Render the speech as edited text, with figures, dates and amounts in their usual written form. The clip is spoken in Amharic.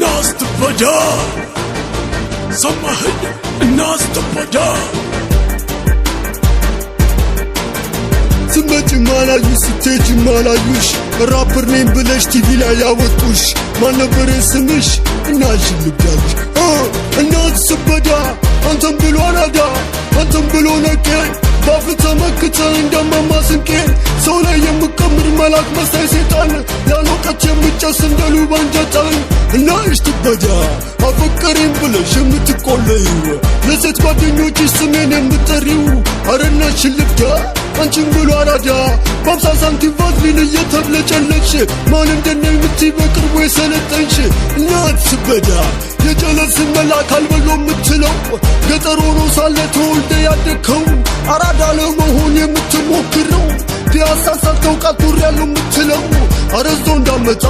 ናስትበዳ ሰማኸኝ ናስትበዳ ስመጪ ማላዩሽ ስትሄጂ ማላዩሽ ራፐር ነኝ ብለሽ ቲቪ ላይ ያወጡሽ ማን ነበር ስምሽ እናሽን ልብዳልሽ ናስትበዳ አንተም ብሎ አራዳ አንተም ብሎ ነቄ ባፍተ መክተ እንደማማ ስንቄ ሰው ላይ የምቀምር መላክ መሳይ ሴጣን ያልወቀች የምጨስ እንደሉ ባንጀታን እና እሽትበዳ አፈቀሬን ብለሽ የምትቆለዩ ለሴት ጓደኞችሽ ስሜን የምትጠሪው አረናሽን ልብዳ አንቺን ብሎ አራዳ በአምሳ ሳንቲም ቫዝሊን እየተብለጨለች ማን እንደነ የምትይ በቅርቡ የሰለጠንሽ ናስትበዳ የጨለስ መላክ አልበሎ የምትለው ገጠር ሆኖ ሳለ ተወልደ ያደግከው አራዳ ለመሆን የምትሞክረው ፒያሳ ሳትተው ቃቱር ያለው የምትለው አረዝቶ እንዳመጣ